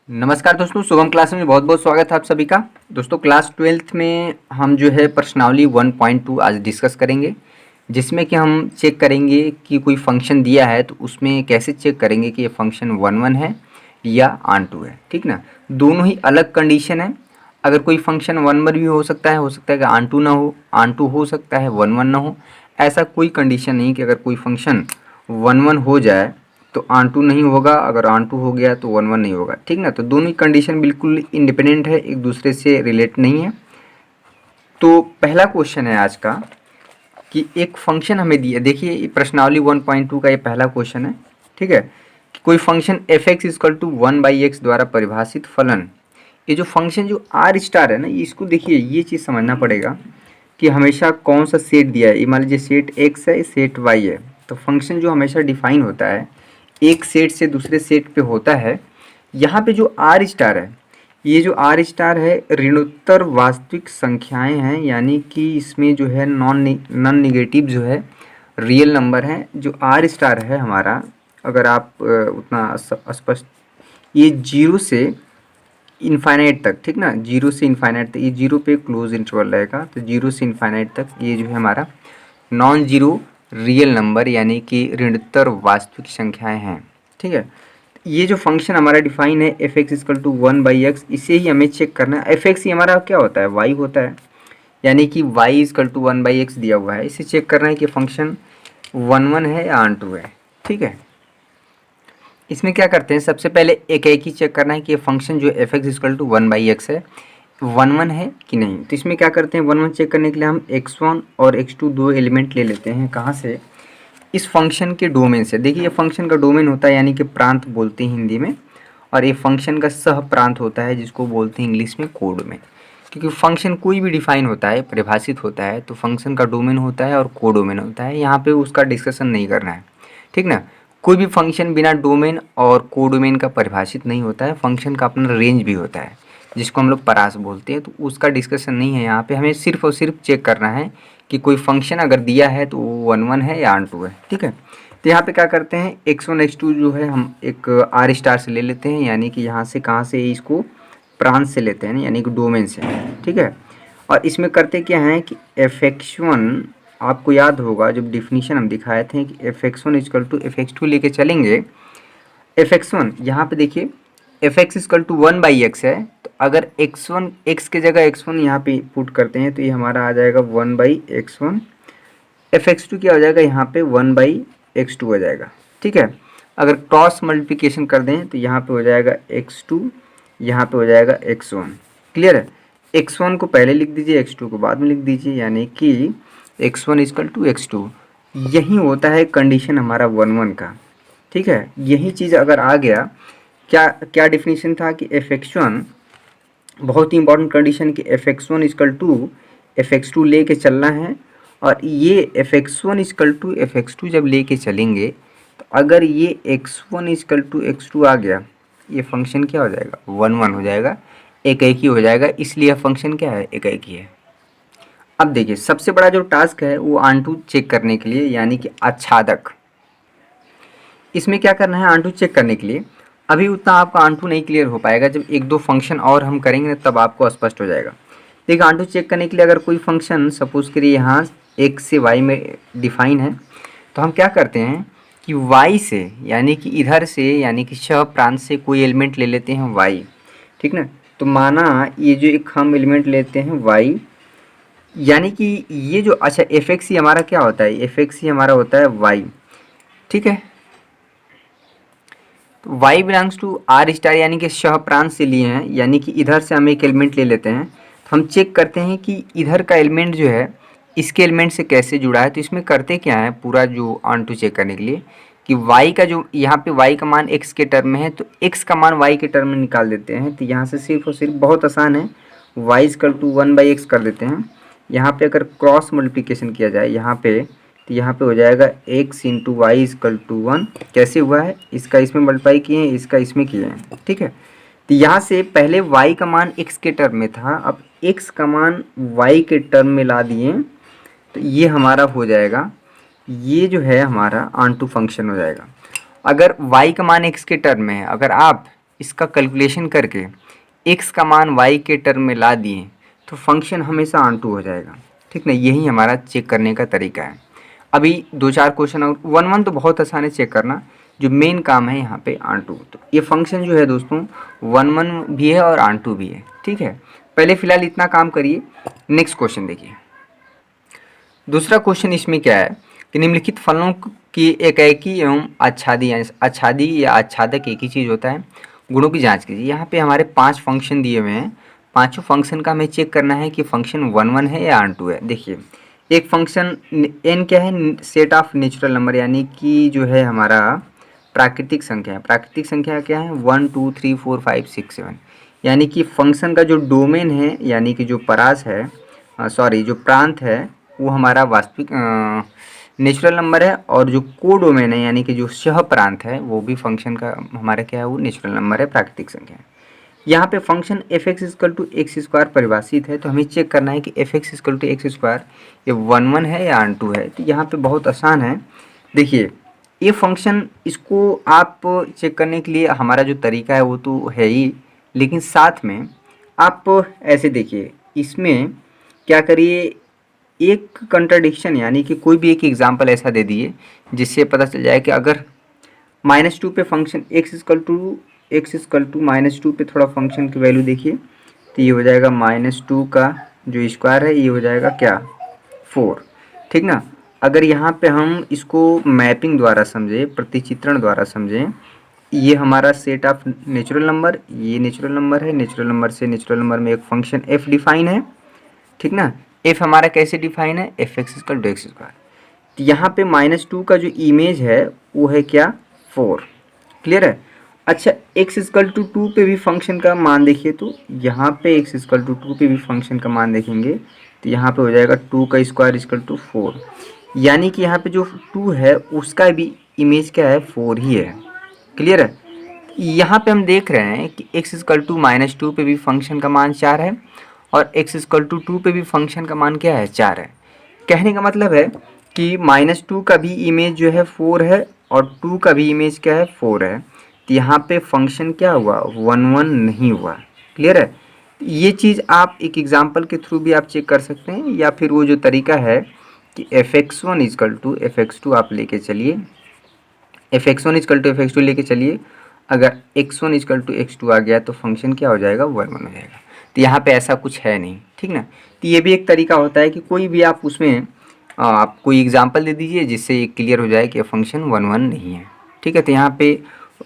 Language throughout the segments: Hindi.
नमस्कार दोस्तों, शुभम क्लास में बहुत बहुत स्वागत है आप सभी का। दोस्तों क्लास 12th में हम जो है प्रश्नावली 1.2 आज डिस्कस करेंगे, जिसमें कि हम चेक करेंगे कि कोई फंक्शन दिया है तो उसमें कैसे चेक करेंगे कि ये फंक्शन 1 है या ऑन टू है। ठीक ना, दोनों ही अलग कंडीशन है। अगर कोई फंक्शन 1 भी हो सकता है कि ऑन टू ना हो, ऑन टू हो सकता है 1 ना हो। ऐसा कोई कंडीशन नहीं कि अगर कोई फंक्शन 1 हो जाए तो ऑन टू नहीं होगा, अगर ऑन टू हो गया तो 1 नहीं होगा। ठीक ना, तो दोनों ही कंडीशन बिल्कुल इंडिपेंडेंट है, एक दूसरे से रिलेट नहीं है। तो पहला क्वेश्चन है आज का कि एक फंक्शन हमें दिया, देखिए ये प्रश्नावली 1.2 का ये पहला क्वेश्चन है। ठीक है, कि कोई function f x is equal to 1/x द्वारा परिभाषित फलन, ये जो फंक्शन जो आर स्टार है ना, इसको देखिए ये चीज़ समझना पड़ेगा कि हमेशा कौन सा सेट दिया है। ये मान लीजिए सेट एक्स है, सेट वाई है, तो फंक्शन जो हमेशा डिफाइन होता है एक सेट से दूसरे सेट पे होता है। यहाँ पे जो आर स्टार है, ये जो आर स्टार है ऋणोत्तर वास्तविक संख्याएं हैं, यानी कि इसमें जो है नॉन निगेटिव जो है रियल नंबर है। जो आर स्टार है हमारा, अगर आप उतना स्पष्ट, ये जीरो से इनफाइनाइट तक, ठीक ना, जीरो से इनफाइनाइट तक, ये जीरो पे क्लोज इंटरवल रहेगा, तो जीरो से इनफाइनाइट तक ये जो है हमारा नॉन जीरो रियल नंबर यानी कि ऋणोत्तर वास्तविक संख्याएं हैं। ठीक है, ये जो फंक्शन हमारा डिफाइन है f x is equal to 1/x, इसे ही हमें चेक करना है। एफ एक्स ही हमारा क्या होता है, वाई होता है, यानी कि वाई इजकल टू 1/x दिया हुआ है। इसे चेक करना है कि फंक्शन 1 है या ऑन टू है। ठीक है, इसमें क्या करते हैं, सबसे पहले एक ही चेक करना है कि ये फंक्शन जो F x is equal to 1/x है 1 है कि नहीं। तो इसमें क्या करते हैं, 1 चेक करने के लिए हम x1 और x2 दो एलिमेंट ले लेते हैं। कहाँ से, इस फंक्शन के डोमेन से। देखिए ये फंक्शन का डोमेन होता है, यानी कि प्रांत बोलते हैं हिंदी में, और ये फंक्शन का सह प्रांत होता है जिसको बोलते हैं इंग्लिश में कोड में। क्योंकि फंक्शन कोई भी डिफाइन होता है, परिभाषित होता है, तो फंक्शन का डोमेन होता है और कोडोमेन होता है। यहाँ पे उसका डिस्कशन नहीं करना है। ठीक ना, कोई भी फंक्शन बिना डोमेन और कोडोमेन का परिभाषित नहीं होता है। फंक्शन का अपना रेंज भी होता है जिसको हम लोग परास बोलते हैं, तो उसका डिस्कशन नहीं है यहाँ पे। हमें सिर्फ और सिर्फ चेक करना है कि कोई फंक्शन अगर दिया है तो वो 1 है या ऑन टू है। ठीक है, तो यहाँ पे क्या करते हैं, x1 x2 जो है हम एक आर स्टार से ले लेते हैं, यानी कि यहाँ से कहाँ से, इसको प्रांत से लेते हैं, यानी कि डोमेन से। ठीक है, और इसमें करते क्या है कि एफ एक्स1, आपको याद होगा जब डिफिनीशन हम दिखाए थे कि f x one is equal to f x two लेके चलेंगे। एफ एक्स1 यहाँ पे देखिए f x is equal to 1/x है, तो अगर x1 x के जगह x1 यहाँ पे पुट करते हैं तो ये हमारा आ जाएगा 1/x1। एफ एक्स टू क्या हो जाएगा, यहाँ पे 1/x2 हो जाएगा। ठीक है, अगर क्रॉस मल्टीप्लिकेशन कर दें तो यहाँ पे हो जाएगा x2, यहाँ पे हो जाएगा x1। क्लियर है, x1 को पहले लिख दीजिए, x2 को बाद में लिख दीजिए, यानी कि x1 इजकल टू x2। यही होता है कंडीशन हमारा 1 का। ठीक है, यही चीज़ अगर आ गया, क्या क्या डिफिनीशन था कि एफ एक्स1, बहुत ही इंपॉर्टेंट कंडीशन कि f x one is equal to f x two लेके चलना है। और ये f x one is equal to f x two जब लेके चलेंगे तो अगर ये x1 इजकल टू x2 आ गया, ये फंक्शन क्या हो जाएगा, 1 हो जाएगा, एक ही हो जाएगा, इसलिए फंक्शन क्या है, एक ही है। अब देखिए सबसे बड़ा जो टास्क है वो ऑन टू चेक करने के लिए, यानी कि आच्छादक। इसमें क्या करना है, ऑन टू चेक करने के लिए अभी उतना आपका ऑन टू नहीं क्लियर हो पाएगा, जब एक दो फंक्शन और हम करेंगे ना तब आपको स्पष्ट हो जाएगा। देखिए ऑन टू चेक करने के लिए अगर कोई फंक्शन सपोज करिए यहाँ x से y में डिफाइन है, तो हम क्या करते हैं कि y से, यानी कि इधर से, यानी कि सह प्रांत से कोई एलिमेंट ले लेते हैं y। ठीक ना, तो माना ये जो एक हम एलिमेंट लेते हैं y, यानी कि ये जो, अच्छा एफ एक्स ही हमारा क्या होता है, एफ एक्स ही हमारा होता है y। ठीक है, तो y belongs to R star, यानी कि सह प्रांत से लिए हैं, यानी कि इधर से हम एक एलिमेंट ले लेते हैं, तो हम चेक करते हैं कि इधर का एलिमेंट जो है इसके एलिमेंट से कैसे जुड़ा है। तो इसमें करते क्या है, पूरा जो ऑन टू चेक करने के लिए कि y का जो, यहाँ पे y का मान x के टर्म में है तो x का मान y के टर्म में निकाल देते हैं। तो यहाँ से सिर्फ और सिर्फ बहुत आसान है, y इजकल टू 1/x कर देते हैं। यहाँ पे अगर क्रॉस मल्टीप्लिकेशन किया जाए यहाँ पे, तो यहाँ पे हो जाएगा x into y is equal to 1। कैसे हुआ है, इसका इसमें मल्टीप्लाई किए हैं, इसका इसमें किए हैं। ठीक है, तो यहाँ से पहले y का मान x के टर्म में था, अब x का मान y के टर्म में ला दिए, तो ये हमारा हो जाएगा, ये जो है हमारा ऑन टू फंक्शन हो जाएगा। अगर y का मान x के टर्म में है, अगर आप इसका कैलकुलेशन करके x का मान y के टर्म में ला दिए तो फंक्शन हमेशा ऑन टू हो जाएगा। ठीक ना, यही हमारा चेक करने का तरीका है। अभी 2-4 क्वेश्चन और 1-1 तो बहुत आसान है चेक करना, जो मेन काम है यहाँ पे ऑन टू। तो ये फंक्शन जो है दोस्तों 1-1 भी है और ऑन टू भी है। ठीक है, पहले फिलहाल इतना काम करिए। नेक्स्ट क्वेश्चन देखिए। दूसरा क्वेश्चन इसमें क्या है कि निम्नलिखित फलों की एकाएकी एवं आच्छादी या आच्छादक एक ही चीज़ होता है, गुणों की जांच कीजिए। यहाँ पे हमारे 5 फंक्शन दिए हुए हैं, पांचों फंक्शन का हमें चेक करना है कि फंक्शन 1-1 है या ऑन टू है। देखिए एक फंक्शन n क्या है, सेट ऑफ नेचुरल नंबर, यानी कि जो है हमारा प्राकृतिक संख्या है। प्राकृतिक संख्या क्या है 1 2 3 4 5 6 7, यानी कि फंक्शन का जो डोमेन है यानी कि जो परास है जो प्रांत है वो हमारा वास्तविक नेचुरल नंबर है, और जो कोडोमेन है यानी कि जो सह प्रांत है वो भी फंक्शन का हमारा क्या है वो नेचुरल नंबर है, प्राकृतिक संख्या है। यहाँ पे function f x equal to x square परिभाषित है, तो हमें चेक करना है कि f x equal to x square ये 1-1 है या ऑन टू है। तो यहाँ पे बहुत आसान है। देखिए ये फंक्शन, इसको आप चेक करने के लिए हमारा जो तरीका है वो तो है ही, लेकिन साथ में आप ऐसे देखिए, इसमें क्या करिए, एक कंट्राडिक्शन यानी कि कोई भी एक एग्जांपल ऐसा दे दिए जिससे पता चल जाए कि अगर -2 पे फंक्शन x इक्वल टू -2 पे थोड़ा फंक्शन की वैल्यू देखिए, तो ये हो जाएगा -2 का जो स्क्वायर है ये हो जाएगा क्या 4। ठीक ना, अगर यहाँ पे हम इसको मैपिंग द्वारा समझें, प्रतिचित्रण द्वारा समझें, ये हमारा सेट ऑफ नेचुरल नंबर, ये नेचुरल नंबर है, नेचुरल नंबर से नेचुरल नंबर में एक फंक्शन f डिफाइन है। ठीक ना, f हमारा कैसे डिफाइन है, f x equal to x square. तो यहाँ पे -2 का जो इमेज है वो है क्या 4। क्लियर है। अच्छा x इक्वल टू 2 पे भी फंक्शन का मान देखिए, तो यहाँ पे x इक्वल टू 2 पे भी फंक्शन का मान देखेंगे तो यहाँ पे हो जाएगा 2 का स्क्वायर इक्वल टू 4, यानी कि यहाँ पे जो 2 है उसका भी इमेज क्या है 4 ही है। क्लियर है। यहाँ पे हम देख रहे हैं कि x इक्वल टू -2 पे भी फंक्शन का मान 4 है और x इक्वल टू 2 पे भी फंक्शन का मान क्या है 4 है। कहने का मतलब है कि -2 का भी इमेज जो है 4 है और 2 का भी इमेज क्या है 4 है। तो यहाँ पे फंक्शन क्या हुआ 1-1 नहीं हुआ। क्लियर है। ये चीज़ आप एक एग्जांपल के थ्रू भी आप चेक कर सकते हैं, या फिर वो जो तरीका है कि fx1 इक्वल टू fx2 आप लेके चलिए, fx1 इक्वल टू fx2 लेके चलिए, अगर x1 इक्वल टू x2 आ गया तो फंक्शन क्या हो जाएगा 1-1 हो जाएगा। तो यहाँ पे ऐसा कुछ है नहीं। ठीक ना, तो ये भी एक तरीका होता है कि कोई भी आप उसमें आप कोई एग्जांपल दे दीजिए जिससे ये क्लियर हो जाए कि ये फंक्शन 1-1 नहीं है। ठीक है, तो यहाँ पे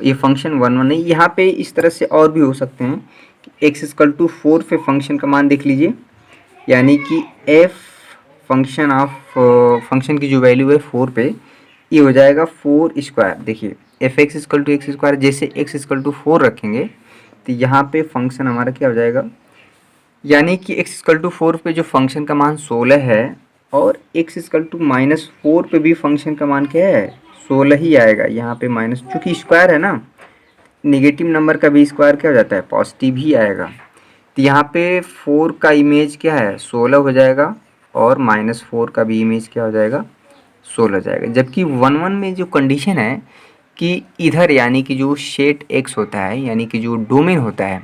ये फंक्शन 1-1 नहीं, यहाँ पे इस तरह से और भी हो सकते हैं कि x इक्वल टू 4 पे फंक्शन का मान देख लीजिए, यानी कि f फंक्शन की जो वैल्यू है 4 पे, ये हो जाएगा 4 स्क्वायर। देखिए f x equal to x square, जैसे x इक्वल टू 4 रखेंगे तो यहाँ पे फंक्शन हमारा क्या हो जाएगा, यानी कि x इक्वल टू 4 पे जो फंक्शन का मान 16 है और x इक्वल टू -4 पे भी फंक्शन का मान क्या है 16 ही आएगा। यहाँ पे माइनस, चूँकि स्क्वायर है ना, नेगेटिव नंबर का भी स्क्वायर क्या हो जाता है पॉजिटिव ही आएगा। तो यहाँ पे 4 का इमेज क्या है 16 हो जाएगा और -4 का भी इमेज क्या हो जाएगा 16 हो जाएगा। जबकि 1-1 में जो कंडीशन है कि इधर यानी कि जो सेट x होता है यानी कि जो डोमेन होता है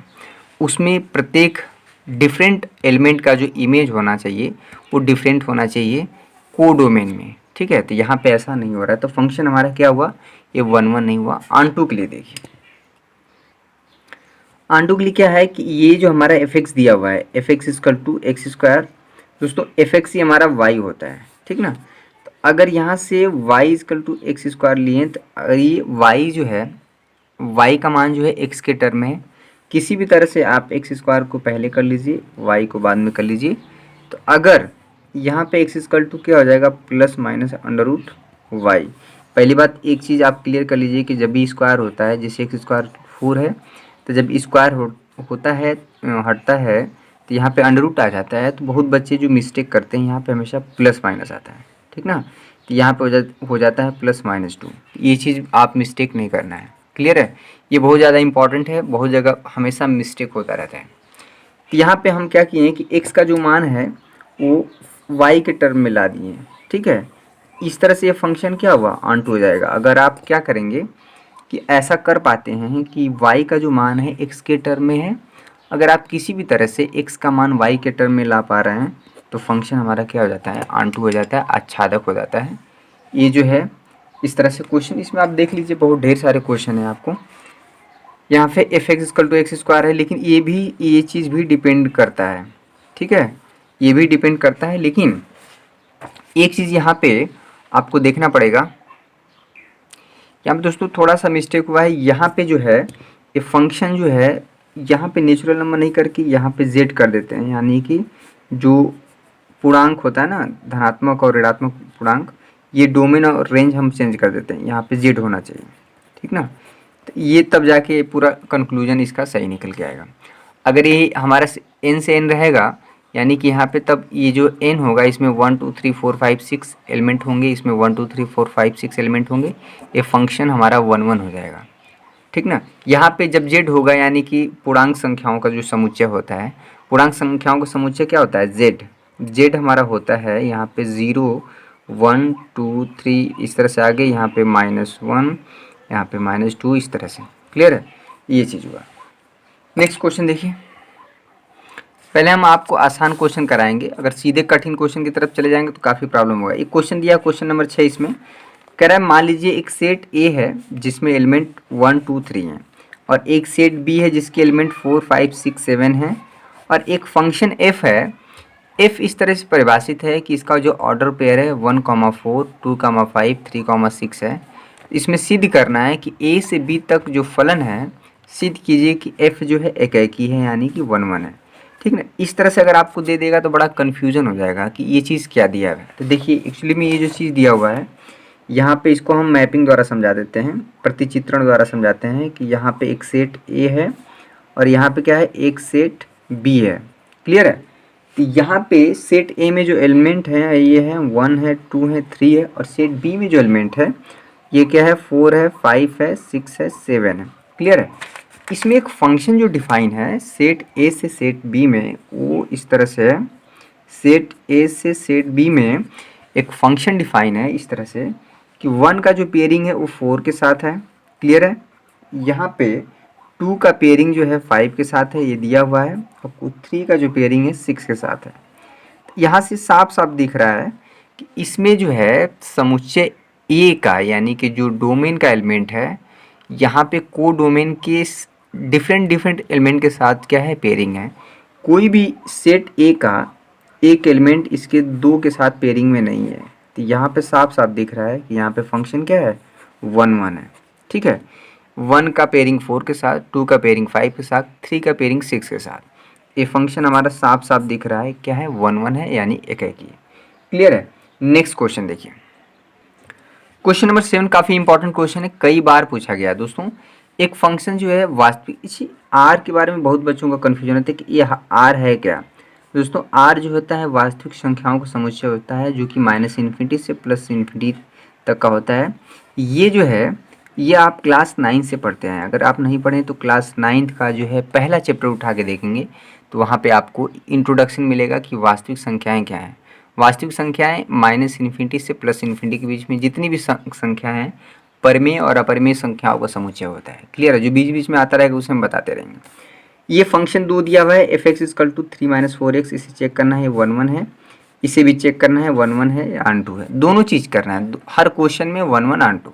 उसमें प्रत्येक डिफरेंट एलिमेंट का जो इमेज होना चाहिए वो डिफरेंट होना चाहिए कोडोमेन में। ठीक है, तो यहाँ पे ऐसा नहीं हो रहा है, तो फंक्शन हमारा क्या हुआ ये 1-1 नहीं हुआ। ऑन-टू के लिए देखिए, ऑन-टू के लिए क्या है कि ये जो हमारा एफ एक्स दिया हुआ है f x equal to x square, दोस्तों एफ एक्स ही हमारा वाई होता है। ठीक ना, तो अगर यहाँ से y equal to x square लिए तो अगर ये वाई जो है वाई का मान जो है एक्स के टर्म में है, किसी भी तरह से आप एक्स स्क्वायर को पहले कर लीजिए वाई को बाद में कर लीजिए, तो अगर यहाँ पे एक्स इक्वल टू क्या हो जाएगा plus minus under root y. पहली बात एक चीज़ आप क्लियर कर लीजिए कि जब भी स्क्वायर होता है, जैसे एक्स स्क्वायर 4 है तो जब स्क्वायर होता है हटता है तो यहाँ पे अंडर रूट आ जाता है, तो बहुत बच्चे जो मिस्टेक करते हैं यहाँ पे हमेशा प्लस माइनस आता है। ठीक ना, तो यहाँ पे हो जाता है +-2। ये चीज़ आप मिस्टेक नहीं करना है। क्लियर है, ये बहुत ज़्यादा इंपॉर्टेंट है, बहुत जगह हमेशा मिस्टेक होता रहता है। तो यहाँ पे हम क्या किए हैं कि x का जो मान है वो y के टर्म में ला दिए। ठीक है, इस तरह से ये फंक्शन क्या हुआ ऑन टू हो जाएगा। अगर आप क्या करेंगे कि ऐसा कर पाते हैं कि y का जो मान है x के टर्म में है। अगर आप किसी भी तरह से x का मान y के टर्म में ला पा रहे हैं तो फंक्शन हमारा क्या हो जाता है, आंटू हो जाता है, आच्छादक हो जाता है। ये जो है इस तरह से क्वेश्चन, इसमें आप देख लीजिए बहुत ढेर सारे क्वेश्चन हैं आपको। यहाँ पे f x equal to x square है, लेकिन ये चीज़ भी डिपेंड करता है, ठीक है, ये भी डिपेंड करता है। लेकिन एक चीज़ यहाँ पे आपको देखना पड़ेगा, यहाँ पे दोस्तों थोड़ा सा मिस्टेक हुआ है। यहाँ पे जो है ये फंक्शन जो है यहाँ पे नेचुरल नंबर नहीं करके यहाँ पे जेड कर देते हैं, यानी कि जो पूर्णांक होता है ना, धनात्मक और ऋणात्मक पूर्णांक, ये डोमेन और रेंज हम चेंज कर देते हैं, यहाँ पे जेड होना चाहिए, ठीक ना। तो ये तब जाके पूरा कंक्लूजन इसका सही निकल के आएगा। अगर ये हमारा एन से एन रहेगा, यानी कि यहाँ पे तब ये जो एन होगा इसमें 1 2 3 4 5 6 एलिमेंट होंगे, इसमें 1 2 3 4 5 6 एलिमेंट होंगे, ये फंक्शन हमारा 1 1 हो जाएगा, ठीक ना। यहाँ पे जब जेड होगा यानी कि पूर्णांक संख्याओं का जो समुच्चय होता है, पूर्णांक संख्याओं का समुच्चय क्या होता है, जेड। जेड हमारा होता है यहाँ पे 0 1 2 3 इस तरह से आगे, यहाँ पे -1, यहाँ पे -2, इस तरह से। क्लियर है, ये चीज़ हुआ। नेक्स्ट क्वेश्चन देखिए। पहले हम आपको आसान क्वेश्चन कराएंगे, अगर सीधे कठिन क्वेश्चन की तरफ चले जाएंगे तो काफ़ी प्रॉब्लम होगा। एक क्वेश्चन दिया, क्वेश्चन नंबर 6, इसमें कह रहा है मान लीजिए एक सेट ए है जिसमें एलिमेंट 1 2 3 हैं, और एक सेट बी है जिसके एलिमेंट 4 5 6 7 हैं, और एक फंक्शन एफ है। एफ इस तरह से परिभाषित है कि इसका जो ऑर्डर पेयर है 1 4 2 5 3 6 है। इसमें सिद्ध करना है कि ए से बी तक जो फलन है, सिद्ध कीजिए कि एफ जो है एकाकी है, यानी कि 1 1 है, ठीक ना। इस तरह से अगर आपको दे देगा तो बड़ा कन्फ्यूजन हो जाएगा कि ये चीज़ क्या दिया है। तो देखिए एक्चुअली में ये जो चीज़ दिया हुआ है, यहाँ पे इसको हम मैपिंग द्वारा समझा देते हैं, प्रतिचित्रण द्वारा समझाते हैं कि यहाँ पे एक सेट ए है और यहाँ पे क्या है, एक सेट बी है। क्लियर है। तो यहाँ पे सेट ए में जो एलिमेंट है ये है 1 है 2 है 3 है, और सेट बी में जो एलिमेंट है ये क्या है, 4 है 5 है 6 है 7 है। क्लियर है। इसमें एक फंक्शन जो डिफाइन है सेट ए से सेट बी में, वो इस तरह से है। सेट ए से सेट बी में एक फंक्शन डिफाइन है इस तरह से कि 1 का जो पेयरिंग है वो 4 के साथ है। क्लियर है। यहाँ पे 2 का पेयरिंग जो है 5 के साथ है, ये दिया हुआ है, और 3 का जो पेयरिंग है 6 के साथ है। यहाँ से साफ साफ दिख रहा है कि इसमें जो है समुच्चय ए का, यानी कि जो डोमेन का एलिमेंट है, यहाँ पे को डोमेन के डिफरेंट एलिमेंट के साथ क्या है, पेयरिंग है। कोई भी सेट ए का एक एलिमेंट इसके 2 के साथ पेयरिंग में नहीं है। तो यहाँ पे साफ साफ दिख रहा है कि यहाँ पे फंक्शन क्या है, 1 1 है। ठीक है, 1 का पेयरिंग 4 के साथ, 2 का पेयरिंग 5 के साथ, 3 का पेयरिंग 6 के साथ। ये फंक्शन हमारा साफ साफ दिख रहा है क्या है, 1 1 है, यानी एकाकी है। क्लियर है। नेक्स्ट क्वेश्चन देखिए, क्वेश्चन नंबर 7 काफ़ी इंपॉर्टेंट क्वेश्चन है, कई बार पूछा गया दोस्तों। एक फंक्शन जो है वास्तविक, इसी आर के बारे में बहुत बच्चों का कन्फ्यूजन होता है कि ये आर है क्या। दोस्तों आर जो होता है वास्तविक संख्याओं का समुच्चय होता है, जो कि -∞ से +∞ तक का होता है। ये जो है ये आप क्लास 9 से पढ़ते हैं। अगर आप नहीं पढ़ें तो क्लास 9th का जो है पहला चैप्टर उठा के देखेंगे तो वहाँ पे आपको इंट्रोडक्शन मिलेगा कि वास्तविक संख्याएँ क्या हैं। वास्तविक संख्याएं -∞ से +∞ के बीच में जितनी भी संख्या हैं, परिमेय और अपरिमेय संख्याओं का समुच्चय होता है। क्लियर है। जो बीच बीच में आता रहेगा उसे हम बताते रहेंगे। ये फंक्शन 2 दिया हुआ है, f(x = 3 - 4x), इसे चेक करना है 1 1 है, इसे भी चेक करना है 1 1 है या ऑन 2 है, दोनों चीज़ करना है हर क्वेश्चन में 1 1 ऑन 2।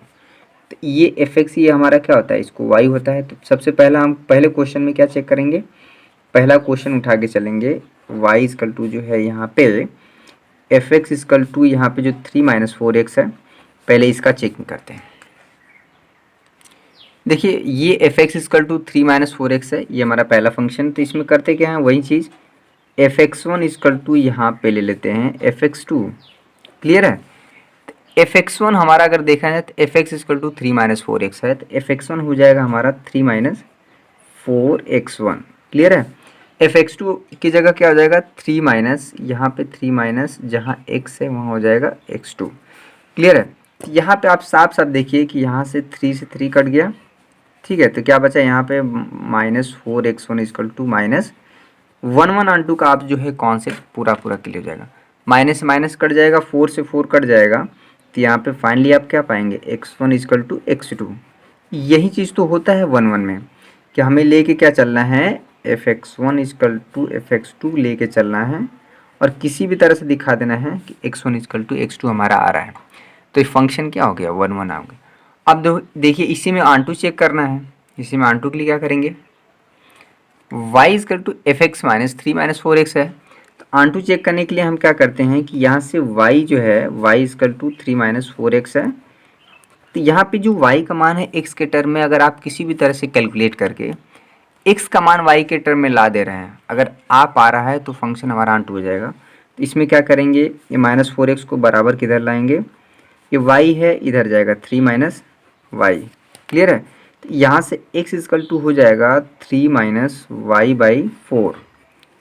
तो ये f(x) ये हमारा क्या होता है, इसको y होता है। तो सबसे पहला हम पहले क्वेश्चन में क्या चेक करेंगे, पहला क्वेश्चन उठा के चलेंगे, y = जो है यहाँ पे f(x = यहाँ पे जो 3 - 4x है, पहले इसका चेकिंग करते हैं। देखिए ये f(x = 3 - 4x है, ये हमारा पहला फंक्शन। तो इसमें करते क्या है, वही चीज़ f(x1 = यहाँ पे ले लेते हैं f(x2)। क्लियर है। तो f(x1) हमारा अगर देखा जाए तो f(x = 3 - 4x है, तो f(x1) हो जाएगा हमारा 3 - 4x1। क्लियर है। f(x2) की जगह क्या हो जाएगा, 3 यहाँ पे 3 जहाँ x है वहाँ हो जाएगा x2। क्लियर है। तो यहाँ पे आप साफ साफ देखिए कि यहाँ से 3 से 3 कट गया। ठीक है, तो क्या बचा यहाँ पे -4x1 = -1 1 ऑन 2 का आप जो है कॉन्सेप्ट पूरा क्लियर हो जाएगा। माइनस माइनस कट जाएगा, 4 से 4 कट जाएगा, तो यहाँ पे फाइनली आप क्या पाएंगे, x1 = x2। यही चीज़ तो होता है 1 1 में कि हमें लेके क्या चलना है, f(x1 = f(x2) लेके चलना है और किसी भी तरह से दिखा देना है कि x1 = x2 हमारा आ रहा है। तो ये फंक्शन क्या हो गया, 1 1 आ गया। अब देखिए इसी में आंटू चेक करना है। इसी में आंटू के लिए क्या करेंगे, y = f(x - 3 - 4x) है। तो आंटू चेक करने के लिए हम क्या करते हैं कि यहाँ से y जो है y = 3 - 4x है। तो यहाँ पे जो y का मान है x के टर्म में, अगर आप किसी भी तरह से कैलकुलेट करके x का मान y के टर्म में ला दे रहे हैं, अगर आप आ रहा है तो फंक्शन हमारा आंटू हो जाएगा। तो इसमें क्या करेंगे, ये -4x को बराबर किधर लाएंगे, ये y है इधर जाएगा 3 - y। क्लियर है। तो यहाँ से x = हो जाएगा 3 - y/4।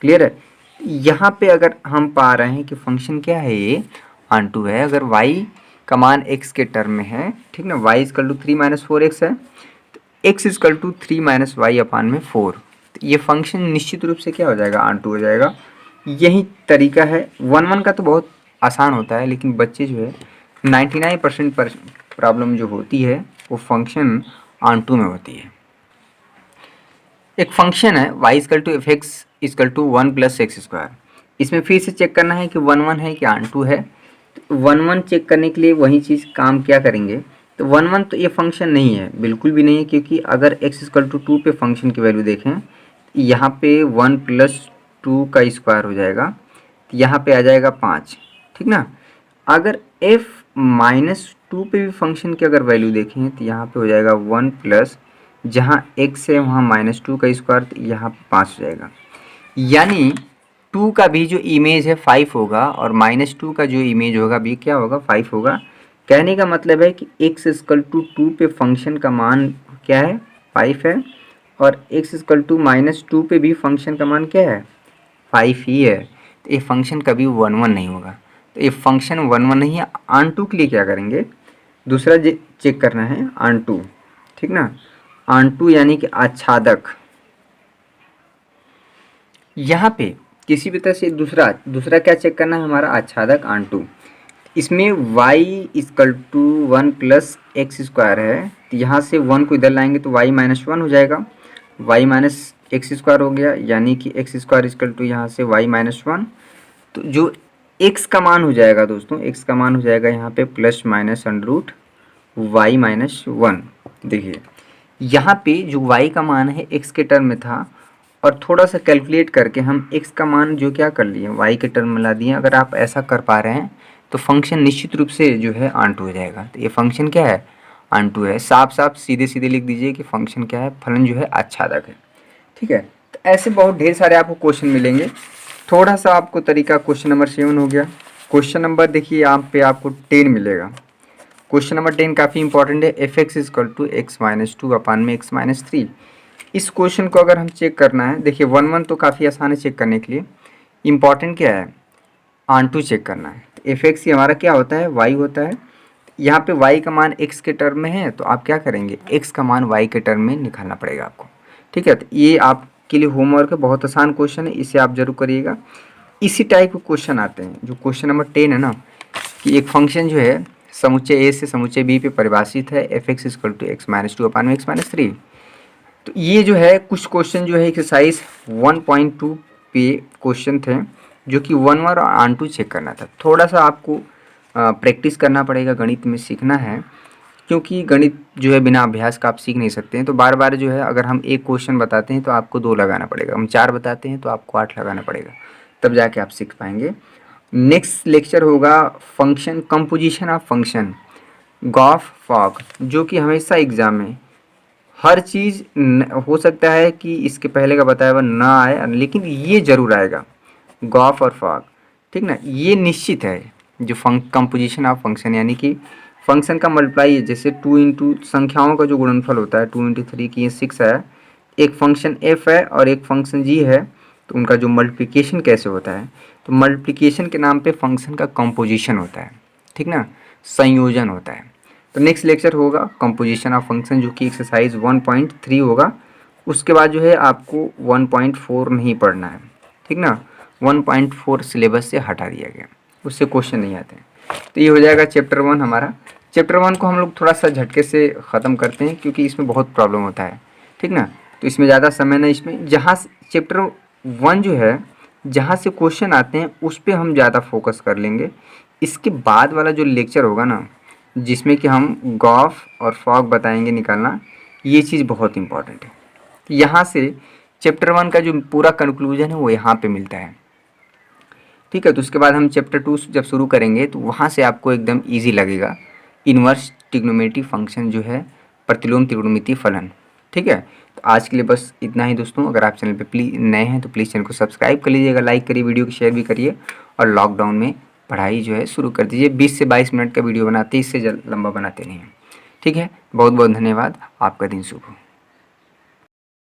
क्लियर है। यहाँ पे अगर हम पा रहे हैं कि फंक्शन क्या है, ये आंटू है। अगर y का मान x के टर्म में है, ठीक ना, y = 3 - 4x है, तो x = 3 - y/4। तो ये फंक्शन निश्चित रूप से क्या हो जाएगा, आंटू हो जाएगा। यही तरीका है। 1 1 का तो बहुत आसान होता है, लेकिन बच्चे जो है 99% पर प्रॉब्लम जो होती है वो फंक्शन आंटू में होती है। एक फंक्शन है y = f(x = 1 + x²। इसमें फिर से चेक करना है कि 1 1 है कि आंटू है। तो 1 1 चेक करने के लिए वही चीज़ काम क्या करेंगे, तो 1 1 तो ये फंक्शन नहीं है, बिल्कुल भी नहीं है, क्योंकि अगर x = 2 पे फंक्शन की वैल्यू देखें, यहाँ पे 1 + 2 का स्क्वायर हो जाएगा, तो यहाँ पे आ जाएगा 5। ठीक ना। अगर f - 2 पे भी फंक्शन की अगर वैल्यू देखें, तो यहाँ पे हो जाएगा 1 प्लस, जहाँ x है वहाँ -2 का स्क्वायर, तो यहाँ पे 5 हो जाएगा। यानी 2 का भी जो इमेज है 5 होगा और -2 का जो इमेज होगा भी क्या होगा, 5 होगा। कहने का मतलब है कि x = 2 पे फंक्शन का मान क्या है, 5 है, और x = -2 पे भी फंक्शन का मान क्या है, 5 ही है। तो ये फंक्शन कभी 1 1 नहीं होगा। तो ये फंक्शन 1 1 नहीं है। आंटू के लिए क्या करेंगे, दूसरा चेक करना है आंटू। ठीक ना, आंटू यानी कि आच्छादक। यहाँ पे किसी भी तरह से दूसरा क्या चेक करना है, हमारा आच्छादक आंटू। इसमें y = 1 + x² है, तो यहाँ से 1 को इधर लाएंगे तो y - 1 हो जाएगा, y - x² हो गया, यानी कि x² = यहाँ से y - 1। तो जो x का मान हो जाएगा दोस्तों, x का मान हो जाएगा यहाँ पे ±√y - 1। देखिए यहाँ पे जो y का मान है x के टर्म में था, और थोड़ा सा कैलकुलेट करके हम x का मान जो क्या कर लिए, y के टर्म में ला दिए। अगर आप ऐसा कर पा रहे हैं तो फंक्शन निश्चित रूप से जो है आंटू हो जाएगा। तो ये फंक्शन क्या है, आंटू है। साफ साफ सीधे सीधे लिख दीजिए कि फंक्शन क्या है, फलन जो है आच्छादक है। ठीक है। तो ऐसे बहुत ढेर सारे आपको क्वेश्चन मिलेंगे। थोड़ा सा आपको तरीका, क्वेश्चन नंबर 7 हो गया। क्वेश्चन नंबर देखिए यहाँ पे आपको 10 मिलेगा। क्वेश्चन नंबर 10 काफ़ी इंपॉर्टेंट है। f(x = x - 2/x - 3)। इस क्वेश्चन को अगर हम चेक करना है, देखिए 1 1 तो काफ़ी आसान है चेक करने के लिए। इम्पॉर्टेंट क्या है, आंटू चेक करना है। तो f(x) ही हमारा क्या होता है, y होता है। यहाँ पे y का मान x के टर्म में है, तो आप क्या करेंगे, x का मान y के टर्म में निकालना पड़ेगा आपको। ठीक है। तो ये आपके लिए होमवर्क है, बहुत आसान क्वेश्चन है, इसे आप जरूर करिएगा। इसी टाइप के क्वेश्चन आते हैं जो क्वेश्चन नंबर 10 है ना, कि एक फंक्शन जो है समुच्चय a से समुच्चय b पे परिभाषित है, f(x = x - 2/x - 3)। तो ये जो है कुछ क्वेश्चन जो है एक्सरसाइज 1.2 पे क्वेश्चन थे, जो कि 1 1 और आंटू चेक करना था। थोड़ा सा आपको प्रैक्टिस करना पड़ेगा, गणित में सीखना है, क्योंकि गणित जो है बिना अभ्यास का आप सीख नहीं सकते हैं। तो बार बार जो है, अगर हम एक क्वेश्चन बताते हैं तो आपको 2 लगाना पड़ेगा, हम 4 बताते हैं तो आपको 8 लगाना पड़ेगा, तब जाके आप सीख पाएंगे। नेक्स्ट लेक्चर होगा function, composition of function, gof fog, जो कि हमेशा एग्जाम में हर चीज़ हो सकता है कि इसके पहले का बताया हुआ ना आए, लेकिन ये जरूर आएगा, गॉफ और फॉग। ठीक ना, ये निश्चित है। जो कंपोजिशन ऑफ फंक्शन यानी कि फंक्शन का मल्टीप्लाई है, जैसे 2 इंटू संख्याओं का जो गुणनफल होता है, 2 × 3 की 6 है, एक फंक्शन f है और एक फंक्शन g है, तो उनका जो मल्टीप्लिकेशन कैसे होता है, तो मल्टीप्लिकेशन के नाम पे फंक्शन का कंपोजिशन होता है। ठीक ना, संयोजन होता है। तो नेक्स्ट लेक्चर होगा कंपोजिशन ऑफ फंक्शन, जो कि एक्सरसाइज 1.3 होगा। उसके बाद जो है आपको 1.4 नहीं पढ़ना है। ठीक ना, 1.4 सिलेबस से हटा दिया गया, उससे क्वेश्चन नहीं आते हैं। तो ये हो जाएगा चैप्टर 1 हमारा। चैप्टर 1 को हम लोग थोड़ा सा झटके से ख़त्म करते हैं क्योंकि इसमें बहुत प्रॉब्लम होता है, ठीक ना। तो इसमें ज़्यादा समय नहीं, इसमें जहाँ चैप्टर 1 जो है जहाँ से क्वेश्चन आते हैं उस पर हम ज़्यादा फोकस कर लेंगे। इसके बाद वाला जो लेक्चर होगा ना, जिसमें कि हम गॉफ और फॉग बताएंगे निकालना, ये चीज़ बहुत इंपॉर्टेंट है। यहाँ से चैप्टर 1 का जो पूरा कंक्लूजन है वो यहाँ पे मिलता है, ठीक है। तो उसके बाद हम चैप्टर 2 जब शुरू करेंगे तो वहाँ से आपको एकदम ईजी लगेगा इन्वर्स ट्रिग्नोमेट्री फंक्शन जो है, प्रतिलोम त्रिकोणमितीय फलन, ठीक है। तो आज के लिए बस इतना ही दोस्तों। अगर आप चैनल पे प्लीज़ नए हैं तो प्लीज़ चैनल को सब्सक्राइब कर लीजिएगा, लाइक करिए, वीडियो को शेयर भी करिए और लॉकडाउन में पढ़ाई जो है शुरू कर दीजिए। 20 से 22 मिनट का वीडियो बनाते, इससे लंबा बनाते नहीं हैं, ठीक है। बहुत बहुत धन्यवाद, आपका दिन शुभ हो।